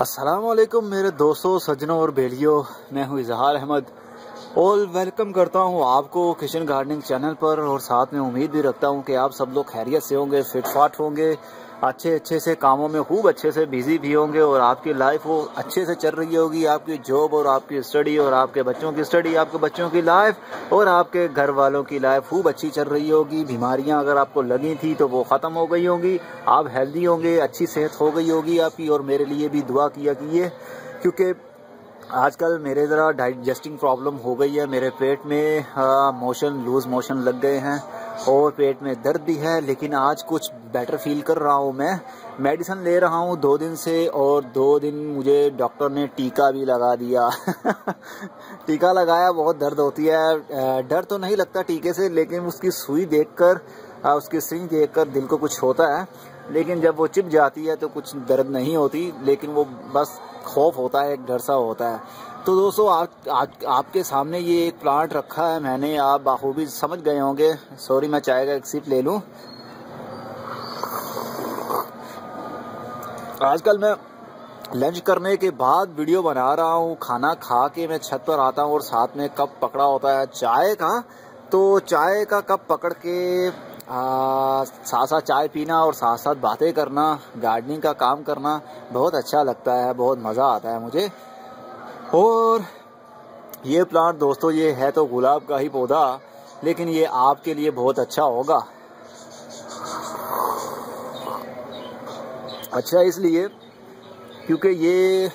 अस्सलाम वालेकुम मेरे दोस्तों, सज्जनों और बेलियों। मैं हूं इजहार अहमद और वेलकम करता हूं आपको किचन गार्डनिंग चैनल पर। और साथ में उम्मीद भी रखता हूं कि आप सब लोग खैरियत से होंगे, फिट फाट होंगे, अच्छे से कामों में खूब अच्छे से बिजी भी होंगे और आपकी लाइफ वो अच्छे से चल रही होगी। आपकी जॉब और आपकी स्टडी और आपके बच्चों की स्टडी, आपके बच्चों की लाइफ और आपके घर वालों की लाइफ खूब अच्छी चल रही होगी। बीमारियां अगर आपको लगी थी तो वो ख़त्म हो गई होंगी, आप हेल्दी होंगे, अच्छी सेहत हो गई होगी आपकी। और मेरे लिए भी दुआ किया कीजिए, क्योंकि आजकल मेरे ज़रा डाइजेस्टिंग प्रॉब्लम हो गई है। मेरे पेट में लूज मोशन लग गए हैं और पेट में दर्द भी है, लेकिन आज कुछ बेटर फील कर रहा हूँ। मैं मेडिसिन ले रहा हूँ 2 दिन से और 2 दिन मुझे डॉक्टर ने टीका भी लगा दिया। टीका लगाया, बहुत दर्द होती है। डर तो नहीं लगता टीके से, लेकिन उसकी सुई देखकर, उसकी सिरिंज देखकर दिल को कुछ होता है। लेकिन जब वो चिप जाती है तो कुछ दर्द नहीं होती, लेकिन वो बस खौफ होता है, एक डर सा होता है। तो दोस्तों आज आपके सामने ये एक प्लांट रखा है मैंने, आप बाखूबी समझ गए होंगे। सॉरी, मैं चाय का एक सिप ले लूं। आजकल मैं लंच करने के बाद वीडियो बना रहा हूँ। खाना खा के मैं छत पर आता हूँ और साथ में कप पकड़ा होता है चाय का। तो चाय का कप पकड़ के साथ साथ चाय पीना और साथ साथ बातें करना, गार्डनिंग का काम करना बहुत अच्छा लगता है, बहुत मज़ा आता है मुझे। और ये प्लांट दोस्तों, ये है तो गुलाब का ही पौधा, लेकिन ये आपके लिए बहुत अच्छा होगा। अच्छा इसलिए क्योंकि ये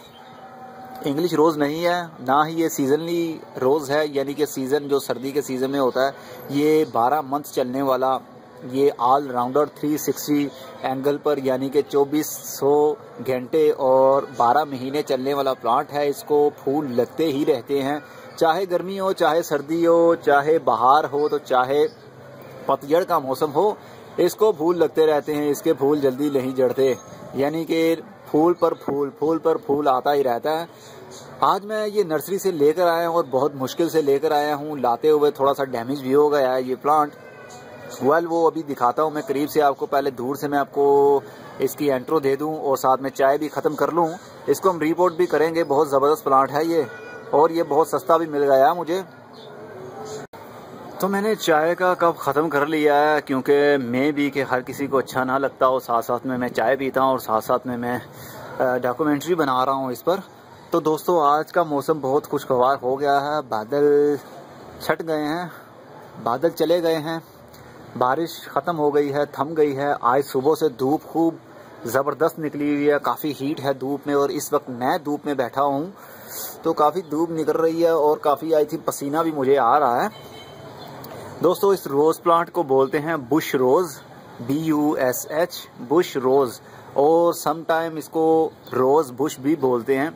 इंग्लिश रोज़ नहीं है, ना ही ये सीजनली रोज़ है, यानी कि सीज़न जो सर्दी के सीज़न में होता है। ये 12 मंथ चलने वाला, ये ऑल राउंडर 360 एंगल पर, यानी कि 2400 घंटे और 12 महीने चलने वाला प्लांट है। इसको फूल लगते ही रहते हैं, चाहे गर्मी हो, चाहे सर्दी हो, चाहे बहार हो, तो चाहे पतझड़ का मौसम हो, इसको फूल लगते रहते हैं। इसके फूल जल्दी नहीं झड़ते, यानी कि फूल पर फूल आता ही रहता है। आज मैं ये नर्सरी से लेकर आया हूँ और बहुत मुश्किल से लेकर आया हूँ। लाते हुए थोड़ा सा डैमेज भी हो गया है ये प्लांट। वो अभी दिखाता हूँ मैं करीब से आपको। पहले दूर से मैं आपको इसकी इंट्रो दे दूँ और साथ में चाय भी ख़त्म कर लूँ। इसको हम रिपोर्ट भी करेंगे। बहुत ज़बरदस्त प्लांट है ये, और ये बहुत सस्ता भी मिल गया मुझे। तो मैंने चाय का कप ख़त्म कर लिया है, क्योंकि मैं भी कि हर किसी को अच्छा ना लगता हो। साथ साथ में मैं चाय पीता हूँ और साथ साथ में मैं डॉक्यूमेंट्री बना रहा हूँ इस पर। तो दोस्तों, आज का मौसम बहुत खुशगवार हो गया है। बादल छट गए हैं, बादल चले गए हैं, बारिश ख़त्म हो गई है, थम गई है। आज सुबह से धूप खूब ज़बरदस्त निकली हुई है, काफ़ी हीट है धूप में। और इस वक्त मैं धूप में बैठा हूँ तो काफ़ी धूप निकल रही है और काफ़ी आई थी पसीना भी मुझे आ रहा है। दोस्तों, इस रोज़ प्लांट को बोलते हैं बुश रोज़, BUSH, बुश रोज़, और समटाइम इसको रोज़ बुश भी बोलते हैं।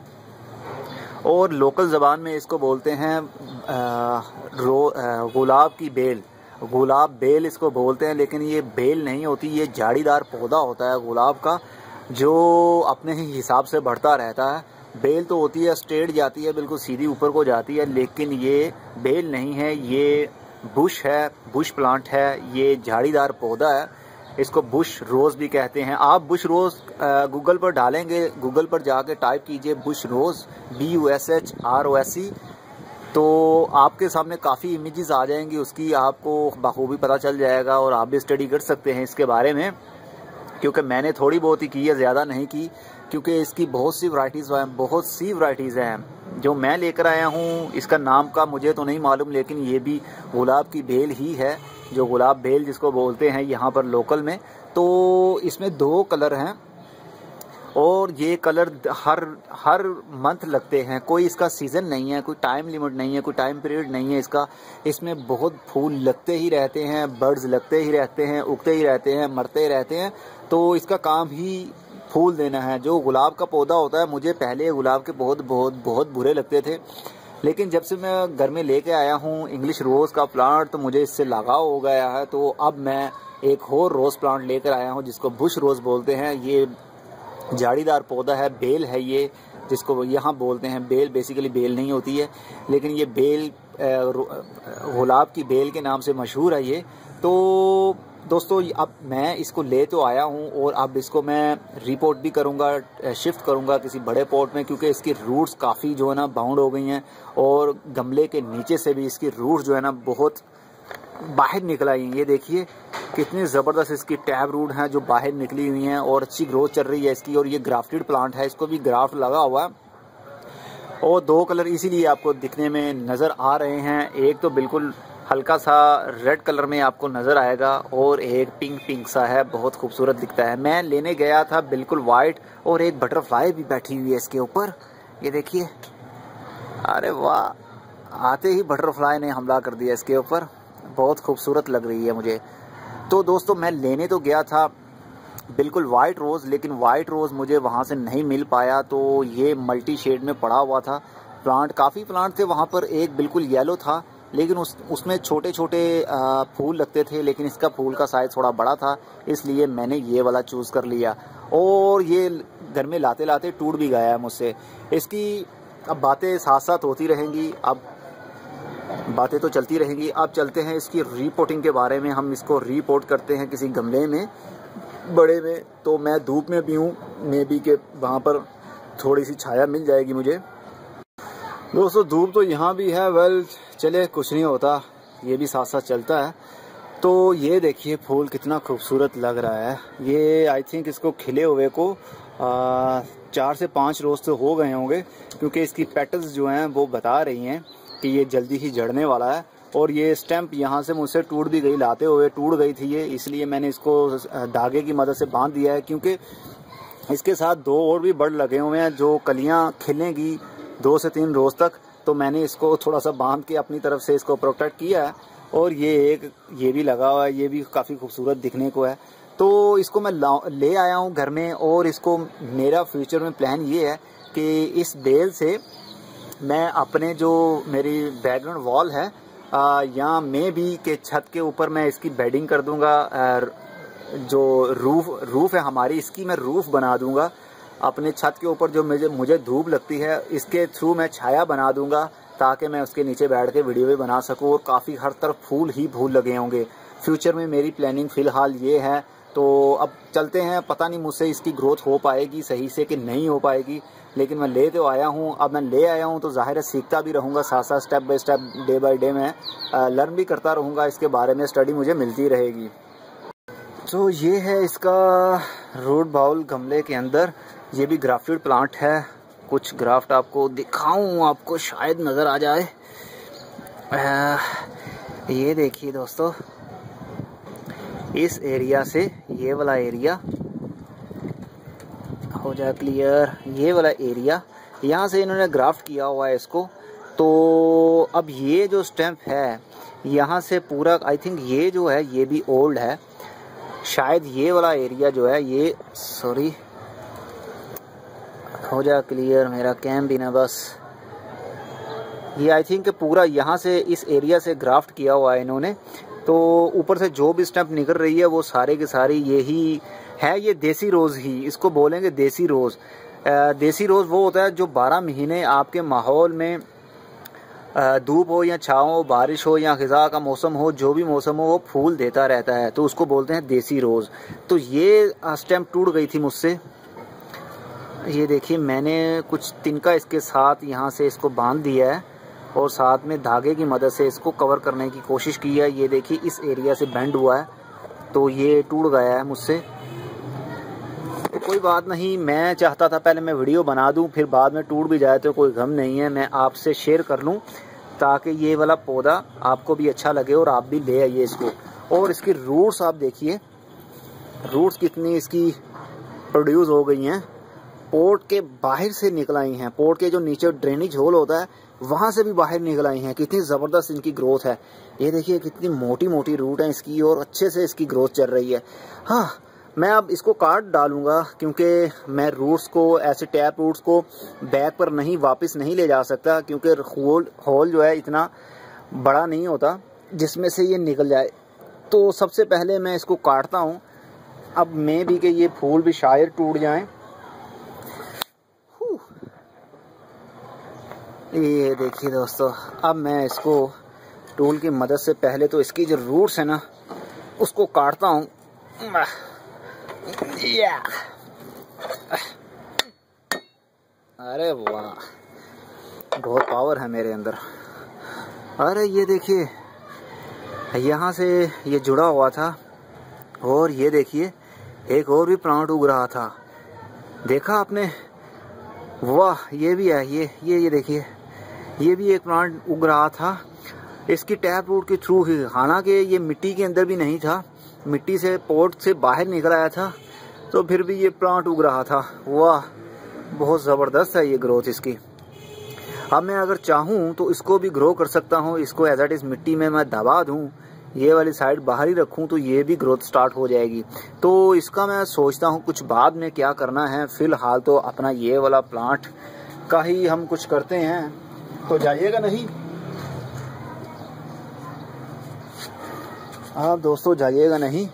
और लोकल ज़बान में इसको बोलते हैं गुलाब की बेल, गुलाब बेल इसको बोलते हैं। लेकिन ये बेल नहीं होती, ये झाड़ीदार पौधा होता है गुलाब का, जो अपने ही हिसाब से बढ़ता रहता है। बेल तो होती है स्ट्रेट जाती है, बिल्कुल सीधी ऊपर को जाती है, लेकिन ये बेल नहीं है, ये बुश है, बुश प्लांट है। ये झाड़ीदार पौधा है, इसको बुश रोज़ भी कहते हैं। आप बुश रोज़ गूगल पर डालेंगे, गूगल पर जाके टाइप कीजिए बुश रोज़, BUSH ROSE, तो आपके सामने काफ़ी इमेजेस आ जाएंगी उसकी, आपको बखूबी पता चल जाएगा और आप भी स्टडी कर सकते हैं इसके बारे में। क्योंकि मैंने थोड़ी बहुत ही की है, ज़्यादा नहीं की, क्योंकि इसकी बहुत सी वैरायटीज़ हैं जो मैं लेकर आया हूँ। इसका नाम का मुझे तो नहीं मालूम, लेकिन ये भी गुलाब की बेल ही है, जो गुलाब बेल जिसको बोलते हैं यहाँ पर लोकल में। तो इसमें 2 कलर हैं और ये कलर हर मंथ लगते हैं। कोई इसका सीज़न नहीं है, कोई टाइम लिमिट नहीं है, कोई टाइम पीरियड नहीं है इसका। इसमें बहुत फूल लगते ही रहते हैं, बर्ड्स लगते ही रहते हैं, उगते ही रहते हैं, मरते ही रहते हैं। तो इसका काम ही फूल देना है। जो गुलाब का पौधा होता है, मुझे पहले गुलाब के बहुत बुरे लगते थे, लेकिन जब से मैं घर में लेके आया हूँ इंग्लिश रोज़ का प्लांट, तो मुझे इससे लगाव हो गया है। तो अब मैं एक और रोज़ प्लांट लेकर आया हूँ जिसको बुश रोज़ बोलते हैं। ये झाड़ीदार पौधा है, बेल है ये, जिसको यहाँ बोलते हैं बेल। बेसिकली बेल नहीं होती है, लेकिन ये बेल गुलाब की बेल के नाम से मशहूर है ये। तो दोस्तों अब मैं इसको ले तो आया हूँ और अब इसको मैं रिपोर्ट भी करूँगा, शिफ्ट करूँगा किसी बड़े पॉट में, क्योंकि इसकी रूट्स काफ़ी जो है ना बाउंड हो गई हैं और गमले के नीचे से भी इसकी रूट्स जो है ना बहुत बाहर निकल आई हैं। ये देखिए कितनी ज़बरदस्त इसकी टैब रूट हैं जो बाहर निकली हुई हैं और अच्छी ग्रोथ चल रही है इसकी। और ये ग्राफ्टेड प्लांट है, इसको भी ग्राफ्ट लगा हुआ है और 2 कलर इसीलिए आपको दिखने में नज़र आ रहे हैं। एक तो बिल्कुल हल्का सा रेड कलर में आपको नज़र आएगा और एक पिंक पिंक सा है, बहुत खूबसूरत दिखता है। मैं लेने गया था बिल्कुल वाइट और एक बटरफ्लाई भी बैठी हुई है इसके ऊपर, ये देखिए। अरे वाह, आते ही बटरफ्लाई ने हमला कर दिया इसके ऊपर, बहुत खूबसूरत लग रही है मुझे। तो दोस्तों मैं लेने तो गया था बिल्कुल वाइट रोज़, लेकिन वाइट रोज़ मुझे वहाँ से नहीं मिल पाया, तो ये मल्टी शेड में पड़ा हुआ था प्लांट। काफ़ी प्लांट थे वहाँ पर, एक बिल्कुल येलो था लेकिन उसमें छोटे छोटे फूल लगते थे, लेकिन इसका फूल का साइज़ थोड़ा बड़ा था, इसलिए मैंने ये वाला चूज़ कर लिया। और ये घर में लाते लाते टूट भी गया है मुझसे। इसकी अब बातें साथ साथ होती रहेंगी, अब बातें तो चलती रहेंगी। अब चलते हैं इसकी रीपोर्टिंग के बारे में। हम इसको रीपोर्ट करते हैं किसी गमले में बड़े में। तो मैं धूप में भी हूँ, मे बी के वहाँ पर थोड़ी सी छाया मिल जाएगी मुझे। दोस्तों धूप तो यहाँ भी है, वेल चले कुछ नहीं होता, ये भी साथ साथ चलता है। तो ये देखिए फूल कितना खूबसूरत लग रहा है। ये आई थिंक इसको खिले हुए को 4 से 5 रोज़ तो हो गए होंगे, क्योंकि इसकी पेटल्स जो हैं वो बता रही हैं कि ये जल्दी ही झड़ने वाला है। और ये स्टेम्प यहाँ से मुझसे टूट भी गई, लाते हुए टूट गई थी ये, इसलिए मैंने इसको धागे की मदद से बांध दिया है, क्योंकि इसके साथ 2 और भी बड़ लगे हुए हैं जो कलियाँ खिलेंगी 2 से 3 रोज़ तक। तो मैंने इसको थोड़ा सा बांध के अपनी तरफ से इसको प्रोटेक्ट किया है। और ये भी लगा हुआ है, ये भी काफ़ी खूबसूरत दिखने को है। तो इसको मैं ले आया हूँ घर में, और इसको मेरा फ्यूचर में प्लान ये है कि इस बेल से मैं अपने जो मेरी बैकग्राउंड वॉल है या मे भी के छत के ऊपर मैं इसकी बेडिंग कर दूंगा। जो रूफ है हमारी, इसकी मैं रूफ बना दूंगा अपने छत के ऊपर। जो मुझे धूप लगती है इसके थ्रू मैं छाया बना दूंगा, ताकि मैं उसके नीचे बैठ के वीडियो भी बना सकूं। और काफ़ी हर तरफ फूल ही फूल लगे होंगे। फ्यूचर में मेरी प्लानिंग फ़िलहाल ये है। तो अब चलते हैं, पता नहीं मुझसे इसकी ग्रोथ हो पाएगी सही से कि नहीं हो पाएगी, लेकिन मैं ले तो आया हूँ। अब मैं ले आया हूँ तो जाहिर है सीखता भी रहूँगा, साथ साथ step by step day by day मैं लर्न भी करता रहूँगा, इसके बारे में स्टडी मुझे मिलती रहेगी। तो ये है इसका रूट बाउल गमले के अंदर। ये भी ग्राफ्टेड प्लांट है। कुछ ग्राफ्ट आपको दिखाऊं, आपको शायद नज़र आ जाए। ये देखिए दोस्तों, इस एरिया से ये वाला एरिया हो जाए क्लियर, ये वाला एरिया यहाँ से इन्होंने ग्राफ्ट किया हुआ है इसको। तो अब ये जो स्टेम्प है यहाँ से पूरा, आई थिंक ये जो है ये भी ओल्ड है, शायद ये वाला एरिया जो है ये, सॉरी हो जाए क्लियर मेरा कैम भी ना, बस ये आई थिंक पूरा यहाँ से इस एरिया से ग्राफ्ट किया हुआ है इन्होंने। तो ऊपर से जो भी स्टेम्प निकल रही है वो सारे के सारे यही है। ये देसी रोज़ ही इसको बोलेंगे, देसी रोज़। देसी रोज़ वो होता है जो 12 महीने आपके माहौल में धूप हो या छाँव हो, बारिश हो या ख़ज़ा का मौसम हो, जो भी मौसम हो वो फूल देता रहता है, तो उसको बोलते हैं देसी रोज़। तो ये स्टेम्प टूट गई थी मुझसे। ये देखिए मैंने कुछ तिनका इसके साथ यहाँ से इसको बांध दिया है और साथ में धागे की मदद से इसको कवर करने की कोशिश की है। ये देखिए इस एरिया से बेंड हुआ है, तो ये टूट गया है मुझसे। तो कोई बात नहीं, मैं चाहता था पहले मैं वीडियो बना दूं, फिर बाद में टूट भी जाए तो कोई गम नहीं है, मैं आपसे शेयर कर लूं ताकि ये वाला पौधा आपको भी अच्छा लगे और आप भी ले आइए इसको। और इसकी रूट्स आप देखिए, रूट्स कितनी इसकी प्रोड्यूस हो गई हैं, पोर्ट के बाहर से निकल आई हैं। पोर्ट के जो नीचे ड्रेनेज होल होता है वहाँ से भी बाहर निकल आई हैं। कितनी ज़बरदस्त इनकी ग्रोथ है, ये देखिए कितनी मोटी मोटी रूट है इसकी और अच्छे से इसकी ग्रोथ चल रही है। हाँ, मैं अब इसको काट डालूंगा क्योंकि मैं रूट्स को, ऐसे टैप रूट्स को बैक पर नहीं वापस नहीं ले जा सकता, क्योंकि होल जो है इतना बड़ा नहीं होता जिसमें से ये निकल जाए। तो सबसे पहले मैं इसको काटता हूँ। अब मैं भी कि ये फूल भी शायद टूट जाएं। ये देखिए दोस्तों, अब मैं इसको टूल की मदद से पहले तो इसकी जो रूट्स है ना उसको काटता हूँ। अरे वाह, बहुत पावर है मेरे अंदर। अरे ये देखिए, यहाँ से ये जुड़ा हुआ था और ये देखिए एक और भी प्लांट उग रहा था, देखा आपने? वाह, ये भी है, ये देखिए, ये भी एक प्लांट उग रहा था। इसकी टैप रूट के थ्रू ही, हालांकि ये मिट्टी के अंदर भी नहीं था, मिट्टी से पॉट से बाहर निकल आया था, तो फिर भी ये प्लांट उग रहा था। वाह, बहुत ज़बरदस्त है ये ग्रोथ इसकी। अब मैं अगर चाहूँ तो इसको भी ग्रो कर सकता हूँ। इसको एज इट इज़ मिट्टी में मैं दबा दूँ, ये वाली साइड बाहर ही रखूँ, तो ये भी ग्रोथ स्टार्ट हो जाएगी। तो इसका मैं सोचता हूँ कुछ बाद में क्या करना है। फिलहाल तो अपना ये वाला प्लांट का ही हम कुछ करते हैं। तो जाइएगा नहीं आप दोस्तों, जाइएगा नहीं।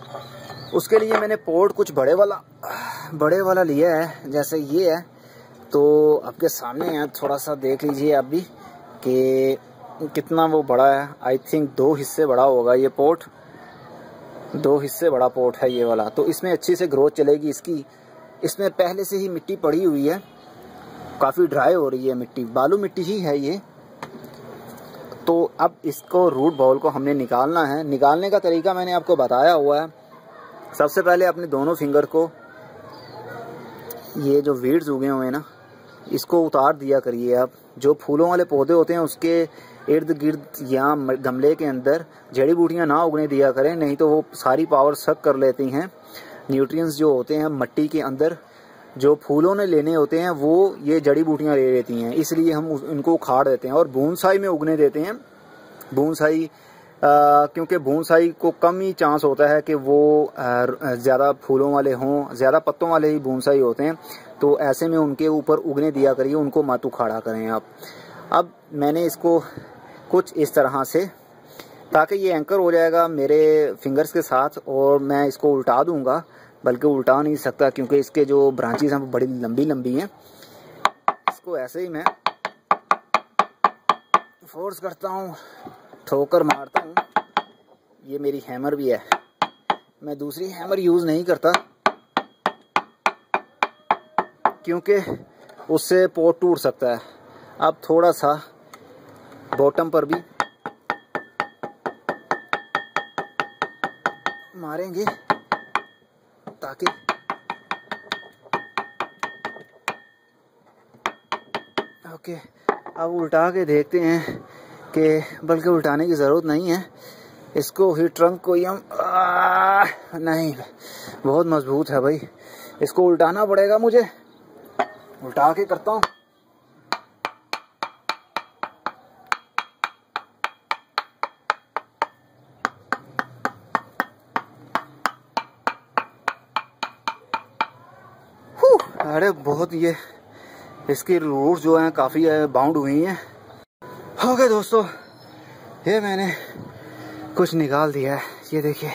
उसके लिए मैंने पॉट कुछ बड़े वाला लिया है, जैसे ये है, तो आपके सामने है, थोड़ा सा देख लीजिए आप भी कि कितना वो बड़ा है। आई थिंक 2 हिस्से बड़ा होगा ये पॉट, 2 हिस्से बड़ा पॉट है ये वाला। तो इसमें अच्छी से ग्रोथ चलेगी इसकी। इसमें पहले से ही मिट्टी पड़ी हुई है, काफ़ी ड्राई हो रही है मिट्टी, बालू मिट्टी ही है ये। तो अब इसको रूट बॉल को हमने निकालना है। निकालने का तरीका मैंने आपको बताया हुआ है। सबसे पहले अपने दोनों फिंगर को, ये जो वीड्स उगे हुए हैं ना, इसको उतार दिया करिए आप। जो फूलों वाले पौधे होते हैं उसके इर्द गिर्द या गमले के अंदर जड़ी बूटियां ना उगने दिया करें, नहीं तो वो सारी पावर सक कर लेती हैं। न्यूट्रिएंट्स जो होते हैं मट्टी के अंदर, जो फूलों ने लेने होते हैं, वो ये जड़ी बूटियां ले लेती हैं, इसलिए हम इनको उखाड़ देते हैं और बोनसाई में उगने देते हैं। बोनसाई क्योंकि बोनसाई को कम ही चांस होता है कि वो ज़्यादा फूलों वाले हों, ज़्यादा पत्तों वाले ही बोनसाई होते हैं। तो ऐसे में उनके ऊपर उगने दिया करिए, उनको मत उखाड़ा करें आप। अब मैंने इसको कुछ इस तरह से, ताकि ये एंकर हो जाएगा मेरे फिंगर्स के साथ, और मैं इसको उल्टा दूंगा, बल्कि उल्टा नहीं सकता क्योंकि इसके जो ब्रांचेस हैं वो बड़ी लंबी लंबी हैं। इसको ऐसे ही मैं फोर्स करता हूँ, ठोकर मारता हूँ। ये मेरी हैमर भी है, मैं दूसरी हैमर यूज़ नहीं करता क्योंकि उससे पॉट टूट सकता है। अब थोड़ा सा बॉटम पर भी मारेंगे ताकि ओके। अब उल्टा के देखते हैं कि, बल्कि उल्टाने की ज़रूरत नहीं है, इसको ही ट्रंक को ही हम नहीं, बहुत मजबूत है भाई, इसको उल्टाना पड़ेगा मुझे। उल्टा के करता हूँ। अरे बहुत, ये इसकी रूट्स जो हैं काफ़ी बाउंड हुई हैं। ओके दोस्तों, ये मैंने कुछ निकाल दिया है, ये देखिए।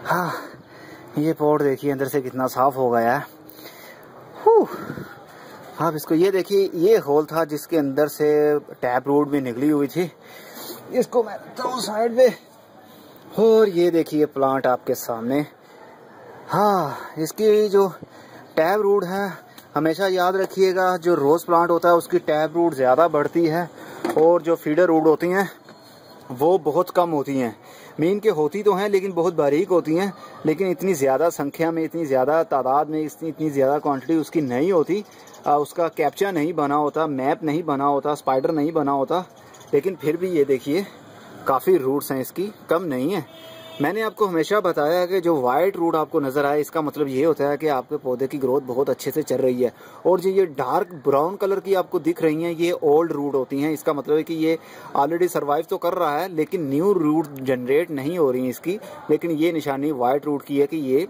हाँ, ये पॉट देखिए अंदर से कितना साफ हो गया है। आप इसको ये देखिए, ये होल था जिसके अंदर से टैप रूट भी निकली हुई थी। इसको मैं दो साइड पे, और ये देखिए प्लांट आपके सामने। हाँ, इसकी जो टैप रूट है, हमेशा याद रखिएगा, जो रोज़ प्लांट होता है उसकी टैप रूट ज़्यादा बढ़ती है, और जो फीडर रूट होती हैं वो बहुत कम होती हैं। मीन के होती तो हैं लेकिन बहुत बारीक होती हैं, लेकिन इतनी ज़्यादा संख्या में, इतनी ज़्यादा तादाद में, इतनी ज़्यादा क्वांटिटी उसकी नहीं होती। उसका कैप्चा नहीं बना होता, मैप नहीं बना होता, स्पाइडर नहीं बना होता। लेकिन फिर भी ये देखिए काफ़ी रूट्स हैं इसकी, कम नहीं है। मैंने आपको हमेशा बताया है कि जो वाइट रूट आपको नज़र आए, इसका मतलब ये होता है कि आपके पौधे की ग्रोथ बहुत अच्छे से चल रही है। और जो ये डार्क ब्राउन कलर की आपको दिख रही हैं, ये ओल्ड रूट होती हैं। इसका मतलब है कि ये ऑलरेडी सर्वाइव तो कर रहा है, लेकिन न्यू रूट जनरेट नहीं हो रही है इसकी। लेकिन ये निशानी वाइट रूट की है कि ये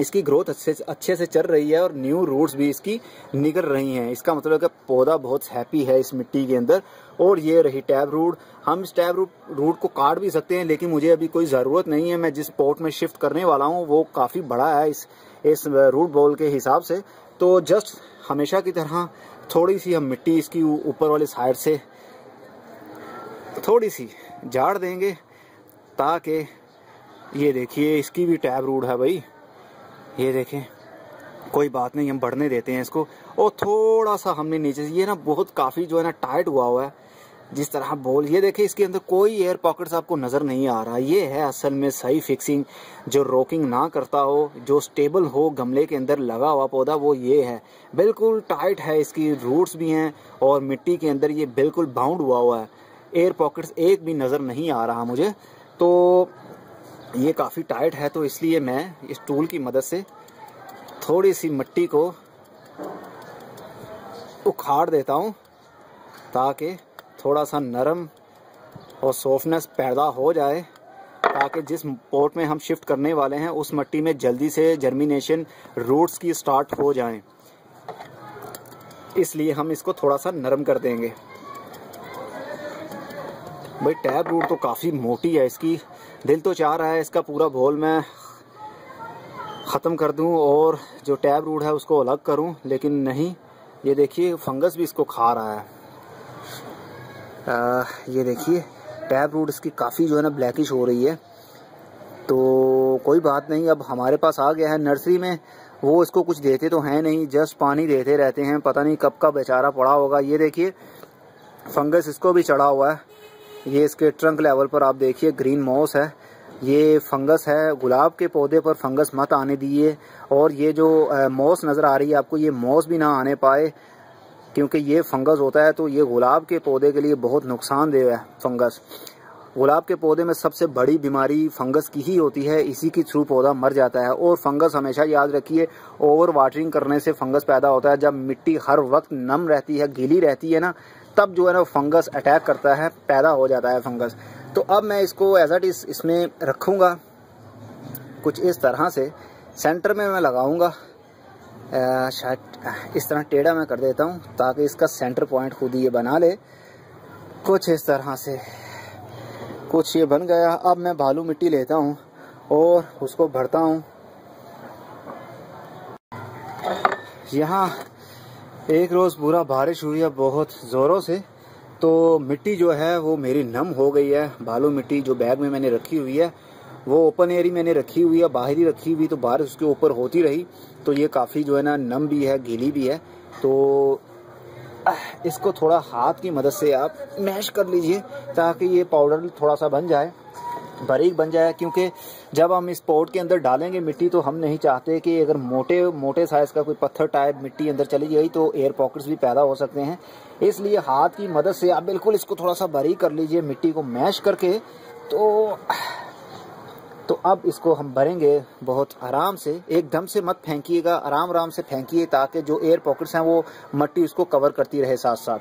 इसकी ग्रोथ अच्छे से चल रही है और न्यू रूट्स भी इसकी निकल रही हैं। इसका मतलब है कि पौधा बहुत हैप्पी है इस मिट्टी के अंदर। और ये रही टैप रूट। हम इस टैप रूट को काट भी सकते हैं, लेकिन मुझे अभी कोई ज़रूरत नहीं है। मैं जिस पॉट में शिफ्ट करने वाला हूँ वो काफ़ी बड़ा है इस रूट बॉल के हिसाब से। तो जस्ट हमेशा की तरह थोड़ी सी हम मिट्टी इसकी ऊपर वाली साइड से थोड़ी सी झाड़ देंगे, ताकि ये देखिए इसकी भी टैब रूट है भाई, ये देखें। कोई बात नहीं, हम बढ़ने देते हैं इसको। और थोड़ा सा हमने नीचे से, ये ना बहुत काफ़ी जो है ना टाइट हुआ है जिस तरह बोल। ये देखिए इसके अंदर कोई एयर पॉकेट्स आपको नज़र नहीं आ रहा। ये है असल में सही फिक्सिंग, जो रॉकिंग ना करता हो, जो स्टेबल हो गमले के अंदर लगा हुआ पौधा, वो ये है। बिल्कुल टाइट है, इसकी रूट्स भी हैं और मिट्टी के अंदर ये बिल्कुल बाउंड हुआ है। एयर पॉकेट्स एक भी नज़र नहीं आ रहा मुझे, तो ये काफ़ी टाइट है। तो इसलिए मैं इस टूल की मदद से थोड़ी सी मिट्टी को उखाड़ देता हूँ ताकि थोड़ा सा नरम और सॉफ्टनेस पैदा हो जाए, ताकि जिस पॉट में हम शिफ्ट करने वाले हैं उस मिट्टी में जल्दी से जर्मिनेशन रूट्स की स्टार्ट हो जाएं। इसलिए हम इसको थोड़ा सा नरम कर देंगे। भाई टैब रूट तो काफ़ी मोटी है इसकी, दिल तो चाह रहा है इसका पूरा बॉल मैं ख़त्म कर दूं और जो टैब रूट है उसको अलग करूं, लेकिन नहीं। ये देखिए फंगस भी इसको खा रहा है। ये देखिए टैब रूट इसकी काफ़ी जो है ना ब्लैकिश हो रही है। तो कोई बात नहीं, अब हमारे पास आ गया है। नर्सरी में वो इसको कुछ देते तो हैं नहीं, जस्ट पानी देते रहते हैं, पता नहीं कब का बेचारा पड़ा होगा। ये देखिए फंगस इसको भी चढ़ा हुआ है। ये इसके ट्रंक लेवल पर आप देखिए ग्रीन मॉस है, ये फंगस है। गुलाब के पौधे पर फंगस मत आने दीजिए। और ये जो मॉस नज़र आ रही है आपको, ये मॉस भी ना आने पाए, क्योंकि ये फंगस होता है तो ये गुलाब के पौधे के लिए बहुत नुकसानदेह है। फंगस गुलाब के पौधे में सबसे बड़ी बीमारी फंगस की ही होती है, इसी के थ्रू पौधा मर जाता है। और फंगस हमेशा याद रखिए, ओवर वाटरिंग करने से फंगस पैदा होता है। जब मिट्टी हर वक्त नम रहती है, गीली रहती है ना, तब जो है ना फंगस अटैक करता है, पैदा हो जाता है फंगस। तो अब मैं इसको एज इट इज इसमें रखूँगा कुछ इस तरह से। सेंटर में मैं लगाऊंगा, शायद इस तरह टेढ़ा मैं कर देता हूँ ताकि इसका सेंटर पॉइंट खुद ही ये बना ले। कुछ इस तरह से कुछ ये बन गया। अब मैं बालू मिट्टी लेता हूँ और उसको भरता हूँ। यहाँ एक रोज़ पूरा बारिश हुई है बहुत ज़ोरों से, तो मिट्टी जो है वो मेरी नम हो गई है। बालू मिट्टी जो बैग में मैंने रखी हुई है वो ओपन एयर मैंने रखी हुई है, बाहर ही रखी हुई, तो बारिश उसके ऊपर होती रही तो ये काफ़ी जो है ना नम भी है, गीली भी है। तो इसको थोड़ा हाथ की मदद से आप मैश कर लीजिए ताकि ये पाउडर थोड़ा सा बन जाए, बारीक बन जाए। क्योंकि जब हम इस पॉट के अंदर डालेंगे मिट्टी तो हम नहीं चाहते कि अगर मोटे मोटे साइज़ का कोई पत्थर टाइप मिट्टी अंदर चली गई तो एयर पॉकेट्स भी पैदा हो सकते हैं। इसलिए हाथ की मदद से आप बिल्कुल इसको थोड़ा सा बारीक कर लीजिए मिट्टी को मैश करके। तो अब इसको हम भरेंगे बहुत आराम से, एकदम से मत फेंकिएगा, आराम आराम से फेंकिए ताकि जो एयर पॉकेट्स हैं वो मिट्टी उसको कवर करती रहे साथ साथ।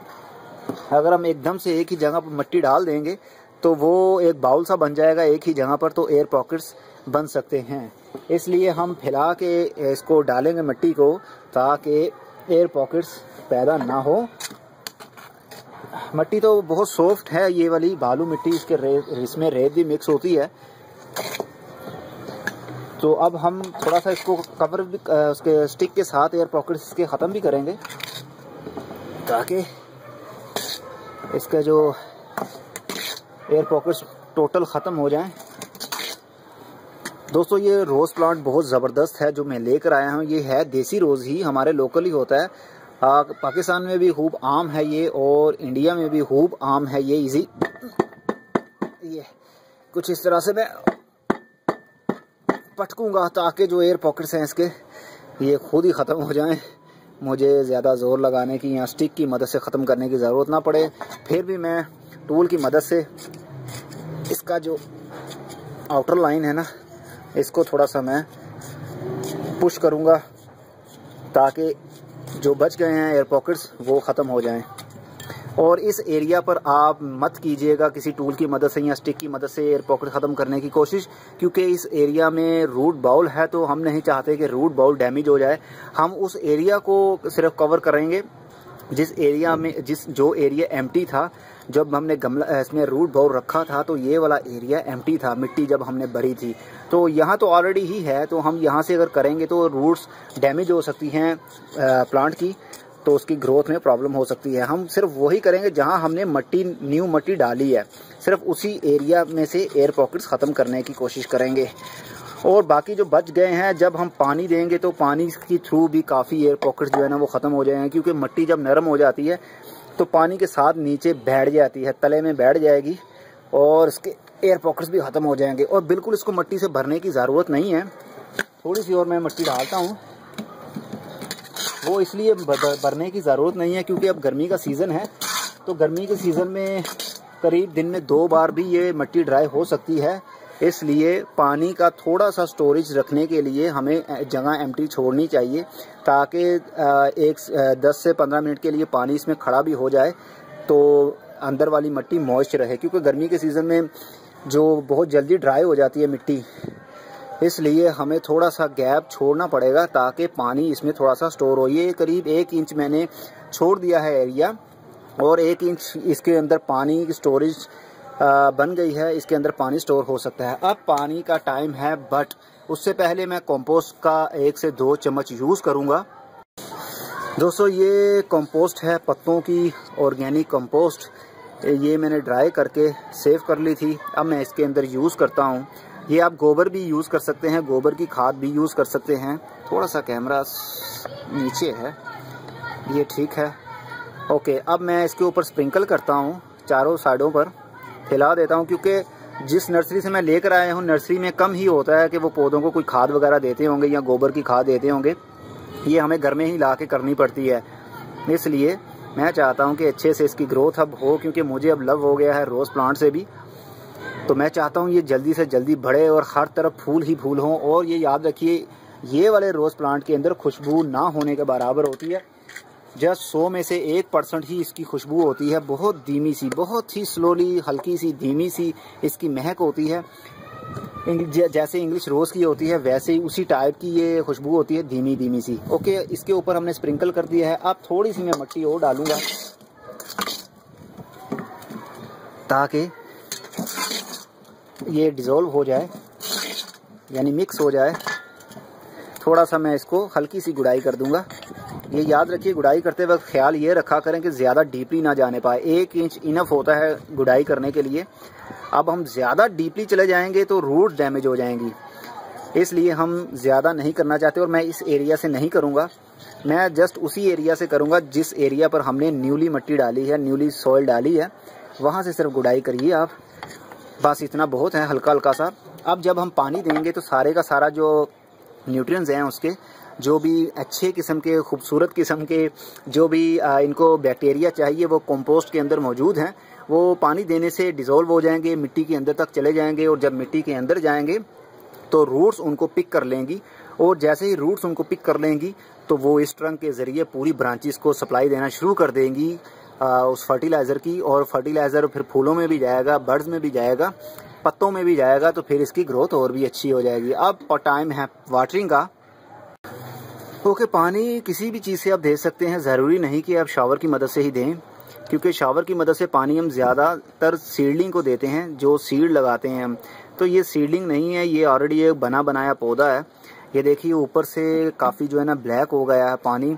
अगर हम एकदम से एक ही जगह पर मिट्टी डाल देंगे तो वो एक बाउल सा बन जाएगा एक ही जगह पर, तो एयर पॉकेट्स बन सकते हैं। इसलिए हम फैला के इसको डालेंगे मिट्टी को ताकि एयर पॉकेट्स पैदा ना हो। मिट्टी तो बहुत सॉफ्ट है ये वाली बालू मिट्टी, इसमें रेत भी मिक्स होती है। तो अब हम थोड़ा सा इसको कवर भी उसके स्टिक के साथ एयर पॉकेट्स इसके ख़त्म भी करेंगे ताकि इसका जो एयर पॉकेट्स टोटल ख़त्म हो जाएं। दोस्तों ये रोज़ प्लांट बहुत ज़बरदस्त है जो मैं लेकर आया हूँ। ये है देसी रोज़ ही, हमारे लोकल ही होता है। पाकिस्तान में भी खूब आम है ये और इंडिया में भी खूब आम है ये। इजी ये कुछ इस तरह से मैं पटकूंगा ताकि जो एयर पॉकेट्स हैं इसके ये खुद ही ख़त्म हो जाएं, मुझे ज़्यादा ज़ोर लगाने की या स्टिक की मदद से ख़त्म करने की ज़रूरत ना पड़े। फिर भी मैं टूल की मदद से इसका जो आउटर लाइन है ना इसको थोड़ा सा मैं पुश करूँगा ताकि जो बच गए हैं एयर पॉकेट्स वो ख़त्म हो जाएं। और इस एरिया पर आप मत कीजिएगा किसी टूल की मदद से या स्टिक की मदद से एयर पॉकेट ख़त्म करने की कोशिश, क्योंकि इस एरिया में रूट बाउल है तो हम नहीं चाहते कि रूट बाउल डैमेज हो जाए। हम उस एरिया को सिर्फ कवर करेंगे जिस एरिया में जो एरिया एम्प्टी था। जब हमने गमला इसमें रूट बाउल रखा था तो ये वाला एरिया एम्प्टी था, मिट्टी जब हमने भरी थी। तो यहाँ तो ऑलरेडी ही है, तो हम यहाँ से अगर करेंगे तो रूट्स डैमेज हो सकती हैं प्लांट की। तो उसकी ग्रोथ में प्रॉब्लम हो सकती है। हम सिर्फ वही करेंगे जहां हमने न्यू मट्टी डाली है, सिर्फ उसी एरिया में से एयर पॉकेट्स ख़त्म करने की कोशिश करेंगे। और बाकी जो बच गए हैं, जब हम पानी देंगे तो पानी के थ्रू भी काफ़ी एयर पॉकेट्स जो है ना वो ख़त्म हो जाएंगे, क्योंकि मट्टी जब नरम हो जाती है तो पानी के साथ नीचे बैठ जाती है, तले में बैठ जाएगी और इसके एयर पॉकेट्स भी ख़त्म हो जाएंगे। और बिल्कुल इसको मट्टी से भरने की ज़रूरत नहीं है। थोड़ी सी और मैं मट्टी डालता हूँ, वो इसलिए भरने की ज़रूरत नहीं है क्योंकि अब गर्मी का सीज़न है, तो गर्मी के सीज़न में करीब दिन में 2 बार भी ये मट्टी ड्राई हो सकती है। इसलिए पानी का थोड़ा सा स्टोरेज रखने के लिए हमें जगह एम्प्टी छोड़नी चाहिए, ताकि 10 से 15 मिनट के लिए पानी इसमें खड़ा भी हो जाए तो अंदर वाली मट्टी मॉइस्ट रहे, क्योंकि गर्मी के सीज़न में जो बहुत जल्दी ड्राई हो जाती है मिट्टी, इसलिए हमें थोड़ा सा गैप छोड़ना पड़ेगा ताकि पानी इसमें थोड़ा सा स्टोर हो। ये करीब 1 इंच मैंने छोड़ दिया है एरिया, और 1 इंच इसके अंदर पानी की स्टोरेज बन गई है, इसके अंदर पानी स्टोर हो सकता है। अब पानी का टाइम है, बट उससे पहले मैं कंपोस्ट का 1 से 2 चम्मच यूज़ करूँगा। दोस्तों, ये कंपोस्ट है पत्तों की ऑर्गेनिक कंपोस्ट, ये मैंने ड्राई करके सेव कर ली थी। अब मैं इसके अंदर यूज़ करता हूँ। ये आप गोबर भी यूज़ कर सकते हैं, गोबर की खाद भी यूज़ कर सकते हैं। थोड़ा सा कैमरा नीचे है, ये ठीक है, ओके। अब मैं इसके ऊपर स्प्रिंकल करता हूँ, चारों साइडों पर फैला देता हूँ, क्योंकि जिस नर्सरी से मैं लेकर आया हूँ, नर्सरी में कम ही होता है कि वो पौधों को कोई खाद वगैरह देते होंगे या गोबर की खाद देते होंगे। ये हमें घर में ही ला के करनी पड़ती है। इसलिए मैं चाहता हूँ कि अच्छे से इसकी ग्रोथ अब हो, क्योंकि मुझे अब लव हो गया है रोज़ प्लांट से भी, तो मैं चाहता हूँ ये जल्दी से जल्दी बढ़े और हर तरफ फूल ही फूल हों। और ये याद रखिए, ये वाले रोज़ प्लांट के अंदर खुशबू ना होने के बराबर होती है। जस्ट 100 में से 1% ही इसकी खुशबू होती है, बहुत धीमी सी, बहुत ही स्लोली, हल्की सी धीमी सी इसकी महक होती है। जैसे इंग्लिश रोज़ की होती है वैसे ही उसी टाइप की ये खुशबू होती है, धीमी धीमी सी। ओके, इसके ऊपर हमने स्प्रिंकल कर दिया है। अब थोड़ी सी मैं मट्टी और डालूंगा ताकि ये डिज़ोल्व हो जाए, यानी मिक्स हो जाए। थोड़ा सा मैं इसको हल्की सी गुड़ाई कर दूंगा। ये याद रखिए, गुड़ाई करते वक्त ख्याल ये रखा करें कि ज़्यादा डीपली ना जाने पाए। 1 इंच इनफ होता है गुड़ाई करने के लिए। अब हम ज़्यादा डीपली चले जाएंगे तो रूट डैमेज हो जाएंगी, इसलिए हम ज़्यादा नहीं करना चाहते। और मैं इस एरिया से नहीं करूँगा, मैं जस्ट उसी एरिया से करूँगा जिस एरिया पर हमने न्यूली मट्टी डाली है, न्यूली सॉइल डाली है, वहाँ से सिर्फ गुड़ाई करिए आप। बस इतना बहुत है, हल्का हल्का सा। अब जब हम पानी देंगे तो सारे का सारा जो न्यूट्रिएंट्स हैं उसके, जो भी अच्छे किस्म के, खूबसूरत किस्म के, जो भी इनको बैक्टीरिया चाहिए वो कंपोस्ट के अंदर मौजूद हैं, वो पानी देने से डिज़ोल्व हो जाएंगे, मिट्टी के अंदर तक चले जाएंगे। और जब मिट्टी के अंदर जाएंगे तो रूट्स उनको पिक कर लेंगी, और जैसे ही रूट्स उनको पिक कर लेंगी तो वो इस ट्रंक के ज़रिए पूरी ब्रांचेस को सप्लाई देना शुरू कर देंगी उस फर्टिलाइज़र की। और फर्टिलाइज़र फिर फूलों में भी जाएगा, बर्ड्स में भी जाएगा, पत्तों में भी जाएगा, तो फिर इसकी ग्रोथ और भी अच्छी हो जाएगी। अब टाइम है वाटरिंग का। ओके, पानी किसी भी चीज़ से आप दे सकते हैं, ज़रूरी नहीं कि आप शावर की मदद से ही दें, क्योंकि शावर की मदद से पानी हम ज़्यादातर सीडलिंग को देते हैं, जो सीड लगाते हैं हम। तो ये सीडलिंग नहीं है, ये ऑलरेडी एक बना बनाया पौधा है। ये देखिए ऊपर से काफ़ी जो है ना ब्लैक हो गया है पानी।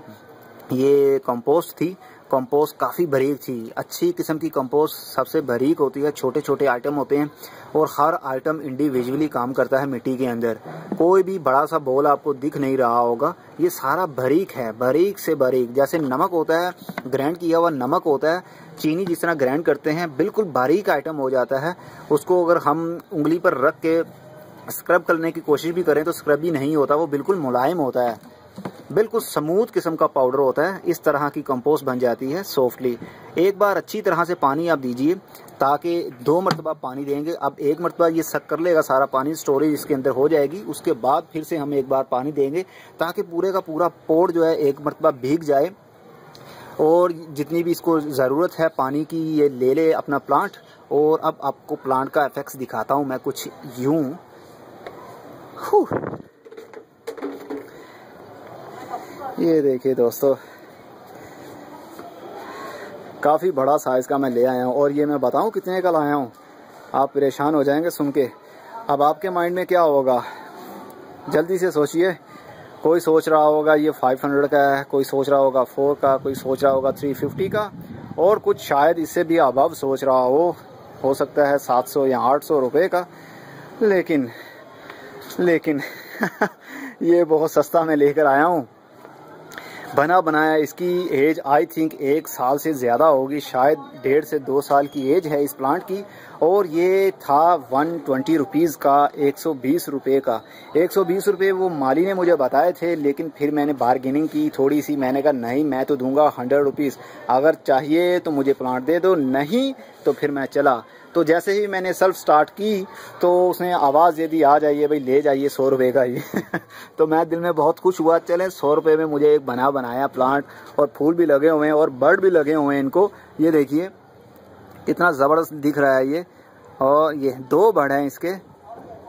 ये कंपोस्ट थी, कंपोस्ट काफ़ी बारीक थी। अच्छी किस्म की कंपोस्ट सबसे बारीक होती है, छोटे छोटे आइटम होते हैं और हर आइटम इंडिविजुअली काम करता है मिट्टी के अंदर। कोई भी बड़ा सा बॉल आपको दिख नहीं रहा होगा, ये सारा बारीक है, बारीक से बारीक। जैसे नमक होता है, ग्राइंड किया हुआ नमक होता है, चीनी जिस तरह ग्राइंड करते हैं, बिल्कुल बारीक आइटम हो जाता है। उसको अगर हम उंगली पर रख के स्क्रब करने की कोशिश भी करें तो स्क्रब भी नहीं होता, वो बिल्कुल मुलायम होता है, बिल्कुल स्मूथ किस्म का पाउडर होता है। इस तरह की कंपोस्ट बन जाती है सॉफ्टली। एक बार अच्छी तरह से पानी आप दीजिए, ताकि 2 मरतबा पानी देंगे। अब 1 मरतबा ये सक कर लेगा सारा पानी, स्टोरेज इसके अंदर हो जाएगी। उसके बाद फिर से हम एक बार पानी देंगे, ताकि पूरे का पूरा पोट जो है 1 मरतबा भीग जाए, और जितनी भी इसको ज़रूरत है पानी की ये ले ले अपना प्लांट। और अब आपको प्लांट का इफेक्ट्स दिखाता हूँ मैं कुछ यूँ। ये देखिए दोस्तों, काफ़ी बड़ा साइज़ का मैं ले आया हूँ, और ये मैं बताऊँ कितने का लाया हूँ, आप परेशान हो जाएंगे सुन के। अब आपके माइंड में क्या होगा, जल्दी से सोचिए। कोई सोच रहा होगा ये 500 का है, कोई सोच रहा होगा 4 का, कोई सोच रहा होगा 350 का, और कुछ शायद इससे भी अबव सोच रहा हो सकता है 700 या 800 रुपये का। लेकिन ये बहुत सस्ता मैं लेकर आया हूँ, बना बनाया। इसकी एज आई थिंक 1 साल से ज़्यादा होगी, शायद 1.5 से 2 साल की एज है इस प्लांट की। और ये था 120 रुपीज़ का, 120 रुपये का। 120 रुपये वो माली ने मुझे बताए थे, लेकिन फिर मैंने बार्गेनिंग की थोड़ी सी। मैंने कहा नहीं, मैं तो दूंगा 100 रुपीज़, अगर चाहिए तो मुझे प्लांट दे दो, नहीं तो फिर मैं चला। तो जैसे ही मैंने सेल्फ स्टार्ट की तो उसने आवाज़ दे दी, आ जाइए भाई, ले जाइए 100 रुपये का ही। तो मैं दिल में बहुत खुश हुआ, चलें 100 रुपये में मुझे एक बनाया प्लांट, और फूल भी लगे हुए हैं और बर्ड भी लगे हुए हैं इनको। ये देखिए कितना ज़बरदस्त दिख रहा है ये। और ये 2 बर्ड हैं इसके,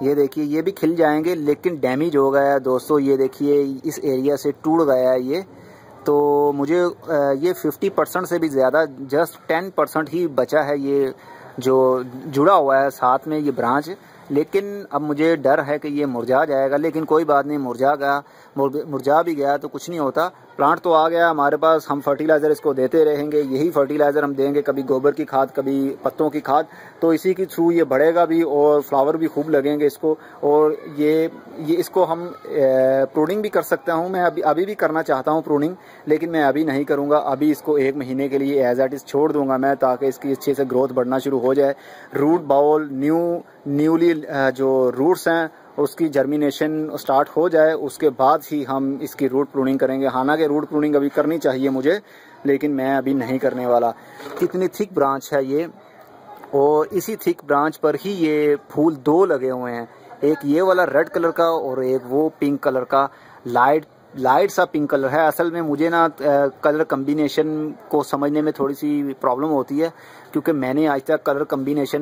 ये देखिए ये भी खिल जाएंगे, लेकिन डैमेज हो गया है दोस्तों। ये देखिए इस एरिया से टूट गया है ये। तो मुझे ये 50% से भी ज़्यादा, जस्ट 10% ही बचा है ये जो जुड़ा हुआ है साथ में ये ब्रांच। लेकिन अब मुझे डर है कि ये मुरझा जाएगा, लेकिन कोई बात नहीं, मुरझा भी गया तो कुछ नहीं होता। प्लांट तो आ गया हमारे पास, हम फर्टिलाइज़र इसको देते रहेंगे, यही फर्टिलाइज़र हम देंगे, कभी गोबर की खाद, कभी पत्तों की खाद, तो इसी के थ्रू ये बढ़ेगा भी और फ्लावर भी खूब लगेंगे इसको। और ये इसको हम प्रूनिंग भी कर सकता हूँ, मैं अभी भी करना चाहता हूँ प्रूनिंग, लेकिन मैं अभी नहीं करूँगा। अभी इसको 1 महीने के लिए एज एट इज़ छोड़ दूंगा मैं, ताकि इसकी अच्छे से ग्रोथ बढ़ना शुरू हो जाए। रूट बाउल न्यूली जो रूट्स हैं उसकी जर्मिनेशन स्टार्ट हो जाए, उसके बाद ही हम इसकी रूट प्रूनिंग करेंगे। हालांकि रूट प्रूनिंग अभी करनी चाहिए मुझे, लेकिन मैं अभी नहीं करने वाला। कितनी थिक ब्रांच है ये, और इसी थिक ब्रांच पर ही ये फूल 2 लगे हुए हैं, एक ये वाला रेड कलर का और एक वो पिंक कलर का, लाइट सा पिंक कलर है। असल में मुझे ना कलर कम्बिनेशन को समझने में थोड़ी सी प्रॉब्लम होती है, क्योंकि मैंने आज तक कलर कम्बिनेशन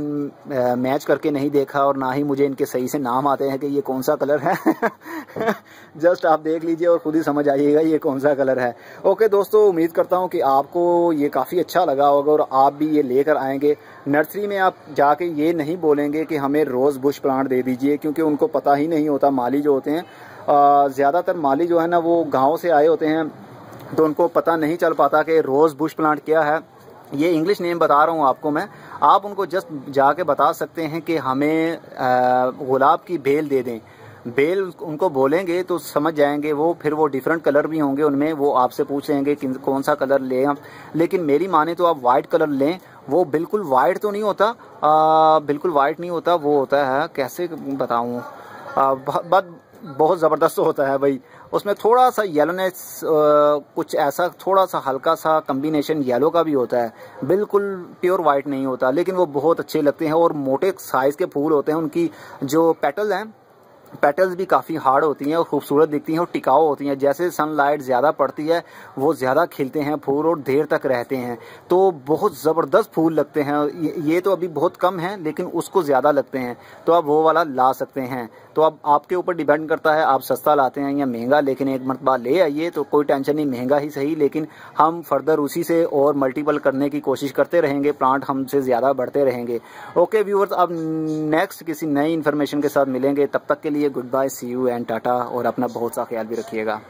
मैच करके नहीं देखा, और ना ही मुझे इनके सही से नाम आते हैं कि ये कौन सा कलर है। जस्ट आप देख लीजिए और खुद ही समझ आइएगा ये कौन सा कलर है। ओके दोस्तों, उम्मीद करता हूँ कि आपको ये काफ़ी अच्छा लगा होगा और आप भी ये लेकर आएंगे। नर्सरी में आप जाके ये नहीं बोलेंगे कि हमें रोज़ बुश प्लांट दे दीजिए, क्योंकि उनको पता ही नहीं होता। माली जो होते हैं, ज़्यादातर माली जो है ना वो गांव से आए होते हैं, तो उनको पता नहीं चल पाता कि रोज़ बुश प्लांट क्या है। ये इंग्लिश नेम बता रहा हूँ आपको मैं, आप उनको जस्ट जाके बता सकते हैं कि हमें गुलाब की बेल दे दें। बेल उनको बोलेंगे तो समझ जाएंगे वो, फिर वो डिफरेंट कलर भी होंगे उनमें, वो आपसे पूछ लेंगे कि कौन सा कलर लें आप। लेकिन मेरी माने तो आप वाइट कलर लें। वो बिल्कुल वाइट तो नहीं होता, बिल्कुल वाइट नहीं होता, वो होता है, कैसे बताऊँ, बहुत ज़बरदस्त होता है भाई। उसमें थोड़ा सा येलोनेस, कुछ ऐसा थोड़ा सा हल्का सा कम्बिनेशन येलो का भी होता है, बिल्कुल प्योर वाइट नहीं होता, लेकिन वो बहुत अच्छे लगते हैं और मोटे साइज़ के फूल होते हैं। उनकी जो पेटल हैं, पेटल्स भी काफ़ी हार्ड होती हैं और खूबसूरत दिखती हैं और टिकाऊ होती हैं। जैसे सनलाइट ज़्यादा पड़ती है वो ज़्यादा खिलते हैं फूल और देर तक रहते हैं, तो बहुत ज़बरदस्त फूल लगते हैं। ये तो अभी बहुत कम है, लेकिन उसको ज़्यादा लगते हैं, तो आप वो वाला ला सकते हैं। तो अब आपके ऊपर डिपेंड करता है आप सस्ता लाते हैं या महंगा, लेकिन एक मरतबा ले आइए तो कोई टेंशन नहीं, महंगा ही सही, लेकिन हम फर्दर उसी से और मल्टीपल करने की कोशिश करते रहेंगे, प्लांट हमसे ज़्यादा बढ़ते रहेंगे। ओके व्यूअर्स, अब नेक्स्ट किसी नई इन्फॉर्मेशन के साथ मिलेंगे, तब तक के लिए goodbye, see you and tata, और अपना बहुत सा ख्याल भी रखिएगा।